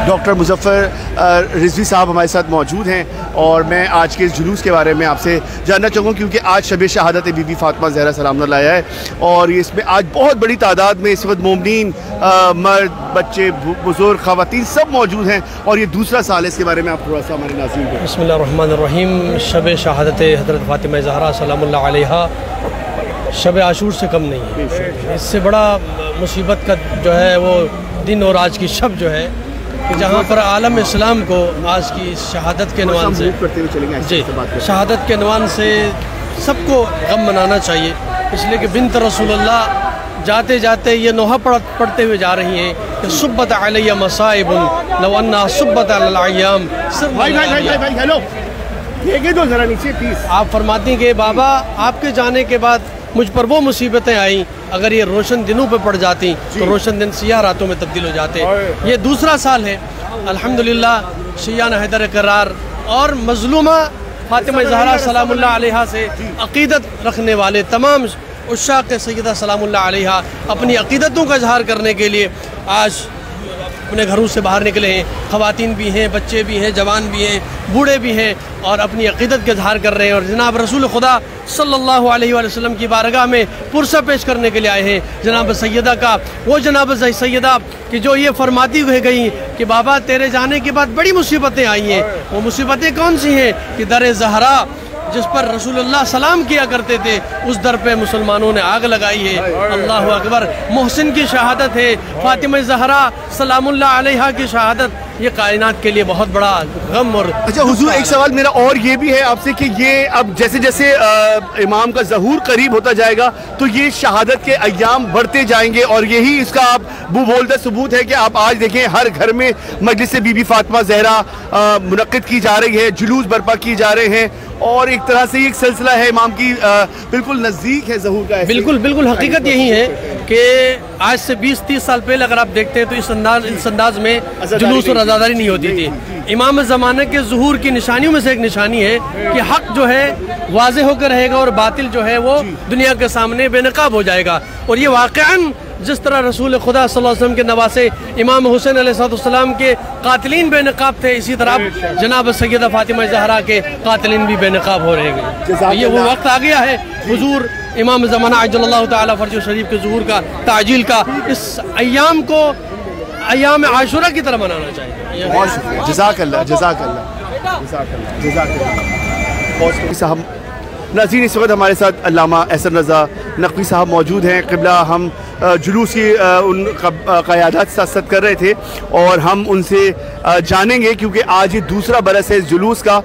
Doctor Muzaffar Rizvi साहब हमारे साथ मौजूद हैं और मैं आज के इस जुलूस के बारे में आपसे जानना चाहूँगा क्योंकि आज शब शहादत बीबी फ़ातिमा ज़हरा सलामुल्लाह अलैहा है और इसमें आज बहुत बड़ी तादाद में इस वक्त मोमिनीन मर्द बच्चे बुज़ुर्ग ख़वातीन सब मौजूद हैं और ये दूसरा साल है। इसके बारे में आप थोड़ा सा हमारे नाज़रीन को। बिस्मिल्लाहिर्रहमानिर्रहीम। शब शहादत हज़रत फ़ातिमा ज़हरा सलामुल्लाह अलैहा शब आशूर से कम नहीं है। इससे बड़ा मुसीबत का जो है वो दिन और आज की शब जो है कि जहाँ पर आलम इस्लाम को आज की शहादत के नवान से जी शहादत के नवान से सबको गम मनाना चाहिए, इसलिए कि बिन्त रसूलुल्लाह जाते जाते ये नोहा पढ़ते हुए जा रही हैं कि सुब्बत अलैया मसाइबुन लव अन्ना सुब्बत अलल अय्याम। आप फरमाती हैं कि बाबा आपके जाने के बाद मुझ पर वो मुसीबतें आई, अगर ये रोशन दिनों पे पड़ जाती तो रोशन दिन सियाह रातों में तब्दील हो जाते। ये दूसरा साल है अल्हम्दुलिल्लाह शियान हैदर करार और मजलूमा फातिमा ज़हरा सलामुल्लाह अलैहा से अक़ीदत रखने वाले तमाम उश्शाक़ सैयदा सलामुल्लाह अलैहा अपनी अक़ीदतों का इज़हार करने के लिए आज अपने घरों से बाहर निकले हैं। ख़वातीन भी हैं, बच्चे भी हैं, जवान भी हैं, बूढ़े भी हैं और अपनी अक़ीदत का इज़हार कर रहे हैं और जनाब रसूल खुदा सल्लल्लाहु अलैहि वसल्लम की बारगाह में पुरसा पेश करने के लिए आए हैं। जनाब सैयदा का वो जनाब सैयदा कि जो ये फरमाती हुए गई कि बाबा तेरे जाने के बाद बड़ी मुसीबतें आई हैं। वो मुसीबतें कौन सी हैं कि दर ज़हरा जिस पर रसूलुल्लाह सलाम किया करते थे उस दर पे मुसलमानों ने आग लगाई है। अल्लाह अकबर। मोहसिन की शहादत है, फातिमा ज़हरा सलामुल्लाह अलैहा की शहादत ये कायनात के लिए बहुत बड़ा गम और अच्छा हुजूर एक सवाल मेरा और ये भी है आपसे कि ये अब जैसे जैसे इमाम का ज़हूर करीब होता जाएगा तो ये शहादत के अय्याम बढ़ते जाएंगे और यही इसका आप बोलता सबूत है कि आप आज देखें हर घर में मजलिस बीबी फ़ातिमा ज़हरा मुनक़्क़िद की जा रही है, जुलूस बर्पा की जा रहे हैं और एक तरह से एक सिलसिला है इमाम की बिल्कुल नज़दीक है ज़हूर का। बिल्कुल हकीकत यही है कि आज से 20-30 साल पहले अगर आप देखते हैं तो इस अंदाज में जुलूस और आज़ादारी नहीं होती थी। इमाम ज़माने के ज़ुहूर की निशानियों में से एक निशानी है कि हक़ जो है वाज़े होकर रहेगा और बातिल जो है वो दुनिया के सामने बेनकाब हो जाएगा। और ये वाक़अन जिस तरह रसूल खुदा सल्लल्लाहु अलैहि वसल्लम के नवासे इमाम हुसैन अलैहिस्सलाम के कातिलीन बेनकाब थे, इसी तरह जनाब सैयदा फातिमा ज़हरा के कातिलीन भी बेनकाब हो रहे हैं। ये वो वक्त आ गया है हुजूर इमाम ज़माना अज्जलल्लाहु ताला फर्ज शरीफ के ज़ुहूर का ताजील का इस अय्याम को अय्याम आशूरा की तरह मनाना चाहिए। जज़ाकल्लाह। नाज़रीन इस वक्त हमारे साथ अल्लामा एहसन रज़ा नक़वी साहब मौजूद हैं। क़िबला हम जुलूस की उन क़यादत साथ कर रहे थे और हम उनसे जानेंगे क्योंकि आज ये दूसरा बरस है इस जुलूस का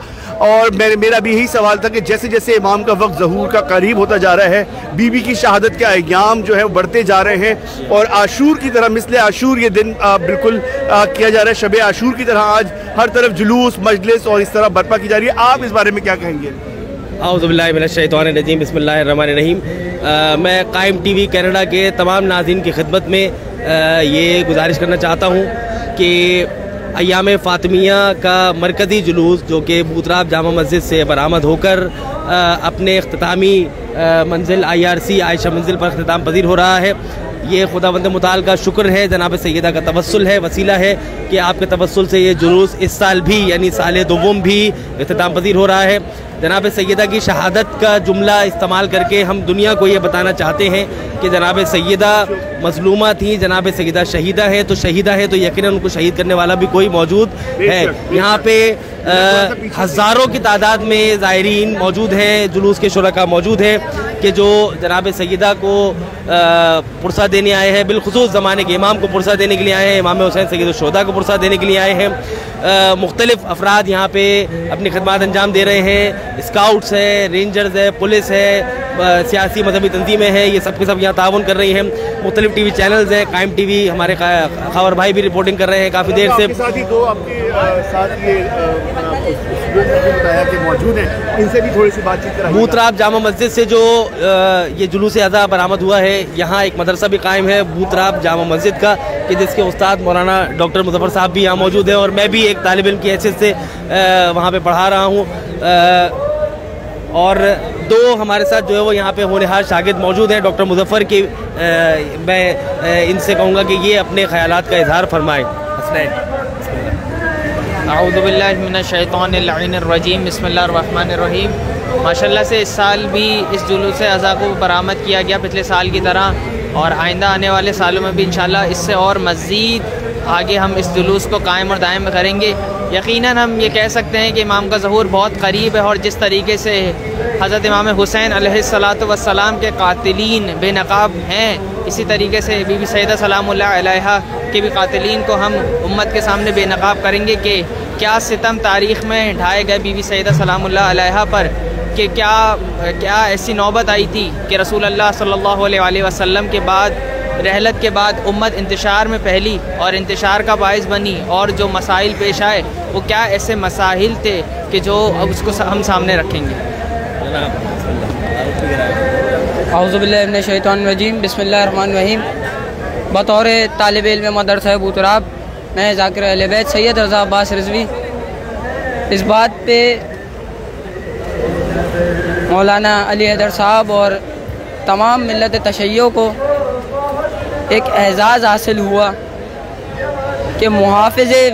और मेरा भी यही सवाल था कि जैसे जैसे इमाम का वक्त ज़हूर का करीब होता जा रहा है बीबी की शहादत के अय्याम जो है वो बढ़ते जा रहे हैं और आशूर की तरह मिसले आशूर ये दिन बिल्कुल किया जा रहा है। शब आशूर की तरह आज हर तरफ जुलूस मजलिस और इस तरह बर्पा की जा रही है। आप इस बारे में क्या कहेंगे? औज़ुबिल्लाहि मिनश्शैतानिर्रजीम बिस्मिल्लाहिर्रहमानिर्रहीम। मैं कायम टीवी कनाडा के तमाम नाज़रीन की खिदमत में ये गुजारिश करना चाहता हूँ कि अय्याम फ़ातिमिया का मरकज़ी जुलूस जो कि बूतराब जामा मस्जिद से बरामद होकर अपने इख्तितामी मंजिल IRC आयशा मंजिल पर इख्तिताम पज़ीर हो रहा है। ये खुदावंद मुताल का शुक्र है, जनाब सैयदा का तवस्सुल है, वसीला है कि आपके तवस्सुल से ये जुलूस इस साल भी यानी साल दोम भी इख्तिताम पज़ीर हो रहा है। जनाब सैयदा की शहादत का जुमला इस्तेमाल करके हम दुनिया को ये बताना चाहते हैं कि जनाब सैयदा मज़लूमा थी, जनाब सैयदा शहीदा है तो यकीनन उनको शहीद करने वाला भी कोई मौजूद है। यहाँ पे हज़ारों की तादाद में ज़ायरीन मौजूद हैं, जुलूस के शुरका मौजूद हैं कि जो जनाब सैयदा को पुरसा देने आए हैं, बिलखुसूस ज़माने के इमाम को पुरसा देने के लिए आए हैं, इमाम हुसैन सैयद शुहदा को पुरसा देने के लिए आए हैं। मुख्तलिफ अफराद यहाँ पे अपनी खदमात अंजाम दे रहे हैं, स्काउट्स है, रेंजर्स है, पुलिस है, सियासी मजहबी तंजीमें हैं, ये सब के सब यहाँ ताउन कर रही हैं। मुख्तलिफ TV चैनल्स हैं, कायम TV हमारे खबर भाई भी रिपोर्टिंग कर रहे हैं काफ़ी देर से। इनसे भी थोड़ी सी बातचीत कराइए। बूतराब जामा मस्जिद से जो ये जुलूस अज़ा बरामद हुआ है, यहाँ एक मदरसा भी कायम है बूतराब जामा मस्जिद का कि जिसके उस्ताद मौलाना डॉक्टर मुज़फ़्फ़र साहब भी यहाँ मौजूद हैं और मैं भी एक तालिब इल्म की हैसियत से वहाँ पे पढ़ा रहा हूँ। और दो हमारे साथ जो है वो यहाँ पे होनहार शागिर्द मौजूद हैं डॉक्टर मुज़फ़्फ़र के। मैं इनसे कहूँगा कि ये अपने ख़यालात का इज़हार फरमाएँ। हसनैन। अऊज़ु बिल्लाहि मिनश्शैतानिर्रजीम बिस्मिल्लाहिर्रहमानिर्रहीम। माशाल्लाह से इस साल भी इस जुलूस अज़ा को बरामद किया गया पिछले साल की तरह, और आइंदा आने वाले सालों में भी इंशाल्लाह इससे और मज़ीद आगे हम इस जुलूस को कायम और दायम करेंगे। यकीनन हम ये कह सकते हैं कि इमाम का ज़हूर बहुत करीब है, और जिस तरीके से हज़रत इमाम हुसैन अलैहिस्सलातु वस्सलाम के कातिलीन बेनकाब हैं, इसी तरीके से बीबी सैयदा सलामुल्लाह अलैहा के भी कातिलीन को हम उम्मत के सामने बेनकाब करेंगे कि क्या सितम तारीख़ में ढाए गए बीबी सैयदा सलामुल्लाह अलैहा पर, कि क्या ऐसी नौबत आई थी कि रसूल अल्लाह सल्लल्लाहु अलैहि वसल्लम के बाद रहलत के बाद उम्मत इंतशार में पहली और इंतशार का बाइस बनी, और जो मसाइल पेश आए वो क्या ऐसे मसाइल थे कि जो अब उसको हम सामने रखेंगे। औज़ु बिल्लाहि मिनश शैतानिर रजीम बिस्मिल्लाहिर्रहमानिर्रहीम। बतौर तालिब इल्म मदरसा बुतराब मैं ज़ाकिर अहले बैत सैयद रज़ा अब्बास रिज़वी इस बात पे मौलाना अली हैदर साहब और तमाम मिल्लत तशय्यो को एक एज़ाज़ हासिल हुआ कि मुहाफ़िज़े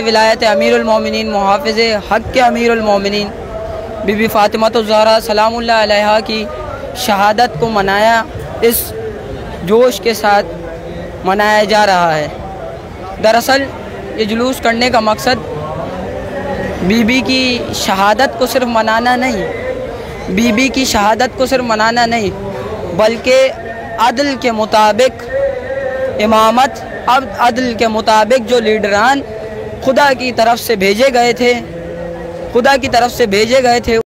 विलायत अमीरुल मोमिनीन, मुहाफ़िज़े हक़ के अमीरुल मोमिनीन बीबी फ़ातिमातुज़ ज़हरा सलामुल्लाह अलैहा की शहादत को मनाया, इस जोश के साथ मनाया जा रहा है। दरअसल ये जुलूस करने का मकसद बीबी की शहादत को सिर्फ मनाना नहीं, बीबी की शहादत को सिर्फ मनाना नहीं, बल्कि अदल के मुताबिक इमामत, अब अदल के मुताबिक जो लीडरान खुदा की तरफ से भेजे गए थे